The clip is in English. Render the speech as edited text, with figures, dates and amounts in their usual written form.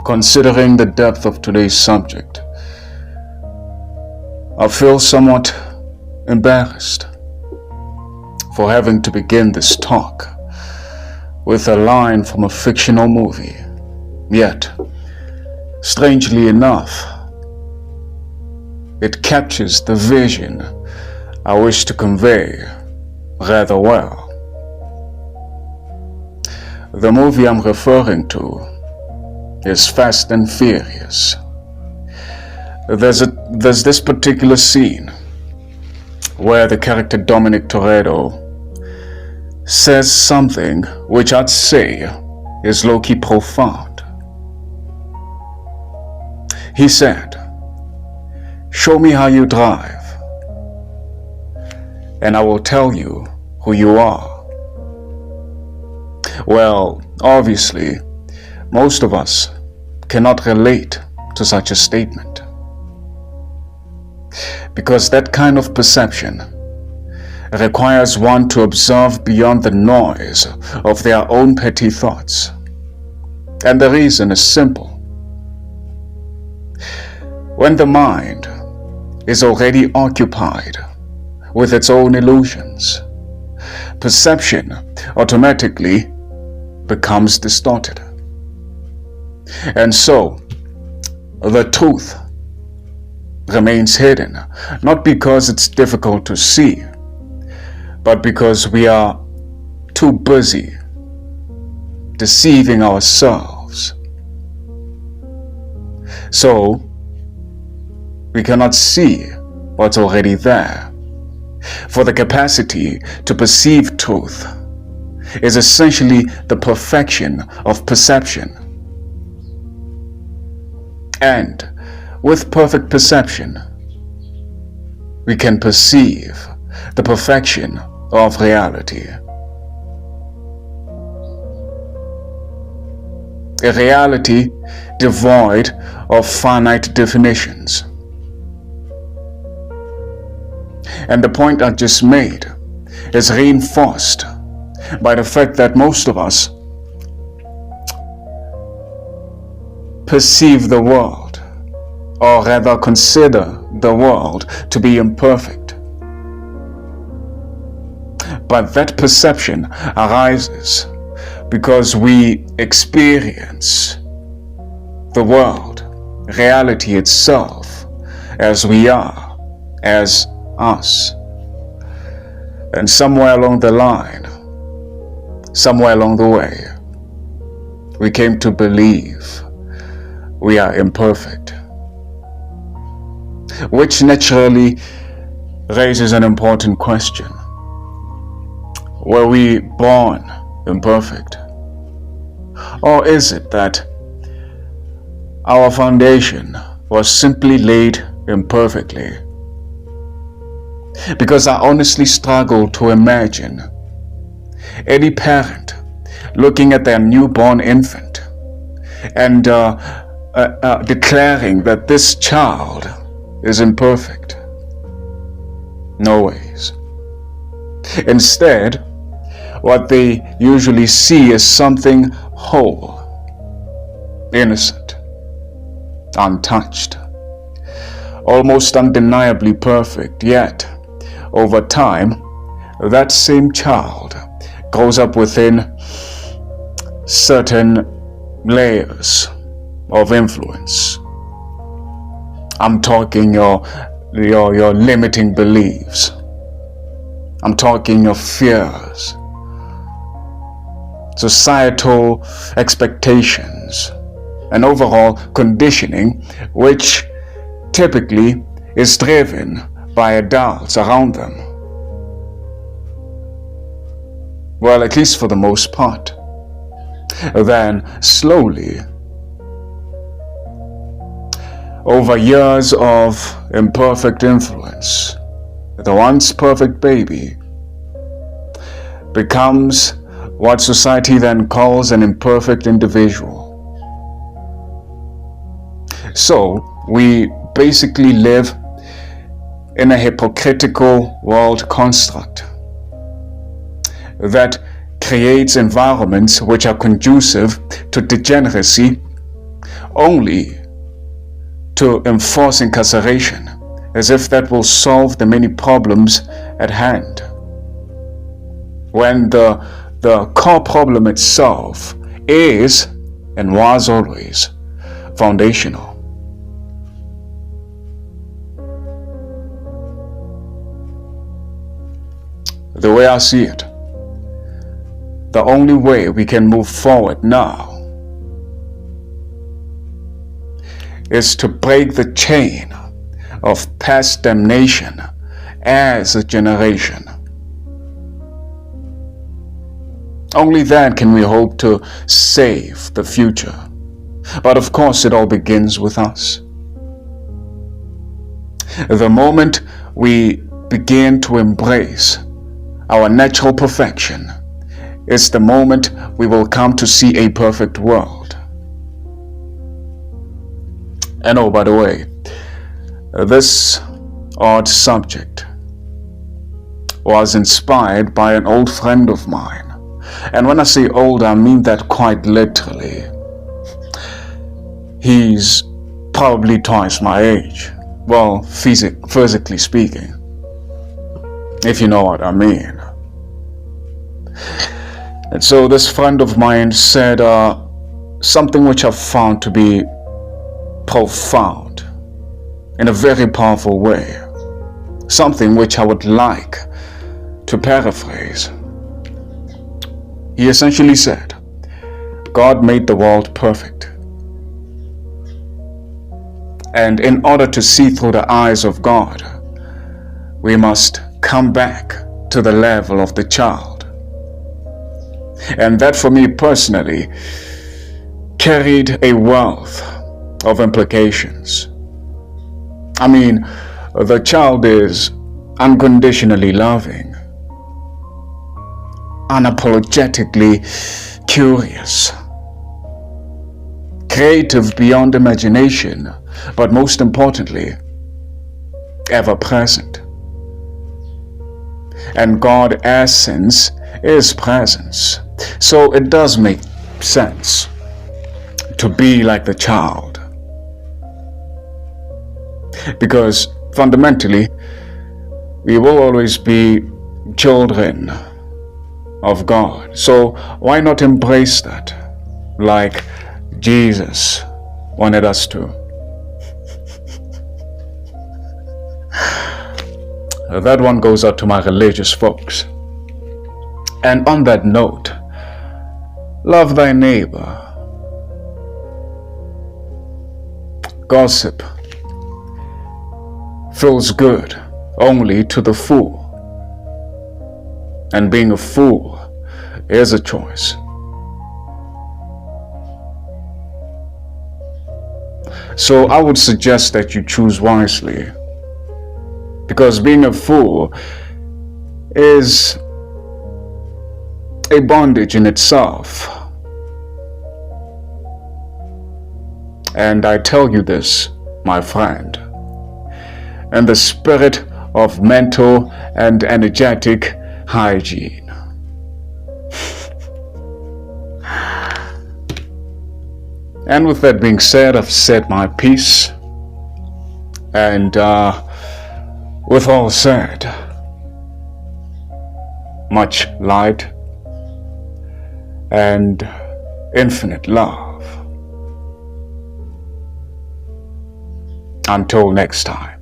Considering the depth of today's subject, I feel somewhat embarrassed for having to begin this talk with a line from a fictional movie. Yet, strangely enough, it captures the vision I wish to convey rather well. The movie I'm referring to is Fast and Furious. There's this particular scene where the character Dominic Toretto says something which I'd say is low-key profound. He said, "Show me how you drive, and I will tell you who you are." Well, obviously, most of us cannot relate to such a statement, because that kind of perception requires one to observe beyond the noise of their own petty thoughts. And the reason is simple. When the mind is already occupied with its own illusions, perception automatically becomes distorted. And so, the truth remains hidden, not because it's difficult to see, but because we are too busy deceiving ourselves. So, we cannot see what's already there. For the capacity to perceive truth is essentially the perfection of perception. And with perfect perception, we can perceive the perfection of reality. A reality devoid of finite definitions. And the point I just made is reinforced by the fact that most of us perceive the world, or rather consider the world to be imperfect. But that perception arises because we experience the world, reality itself, as we are, as us. And somewhere along the line, somewhere along the way, we came to believe we are imperfect, which naturally raises an important question. Were we born imperfect? Or is it that our foundation was simply laid imperfectly? Because I honestly struggle to imagine any parent looking at their newborn infant and declaring that this child is imperfect. No ways. Instead, what they usually see is something whole, innocent, untouched, almost undeniably perfect. Yet, over time, that same child grows up within certain layers of influence. I'm talking your limiting beliefs. I'm talking your fears, societal expectations, and overall conditioning, which typically is driven by adults around them. Well, at least for the most part. Then, slowly, over years of imperfect influence, the once perfect baby becomes what society then calls an imperfect individual. So, we basically live in a hypocritical world construct that creates environments which are conducive to degeneracy only to enforce incarceration, as if that will solve the many problems at hand, when the core problem itself is and was always foundational. The way I see it, the only way we can move forward now is to break the chain of past damnation as a generation. Only then can we hope to save the future. But of course, it all begins with us. The moment we begin to embrace our natural perfection is the moment we will come to see a perfect world. And oh, by the way, this odd subject was inspired by an old friend of mine. And when I say old, I mean that quite literally. He's probably twice my age. Well, physically speaking, if you know what I mean. And so this friend of mine said something which I found to be profound in a very powerful way. Something which I would like to paraphrase. He essentially said, God made the world perfect. And in order to see through the eyes of God, we must come back to the level of the child. And that for me personally carried a wealth of implications. I mean, the child is unconditionally loving, unapologetically curious, creative beyond imagination, but most importantly, ever present. And God's essence is presence. So it does make sense to be like the child. Because fundamentally, we will always be children of God. So why not embrace that like Jesus wanted us to? That one goes out to my religious folks. And on that note, love thy neighbor. Gossip feels good only to the fool. And being a fool is a choice. So I would suggest that you choose wisely. Because being a fool is a bondage in itself. And I tell you this, my friend, in the spirit of mental and energetic hygiene. And with that being said, I've said my piece. And with all said, much light and infinite love. Until next time.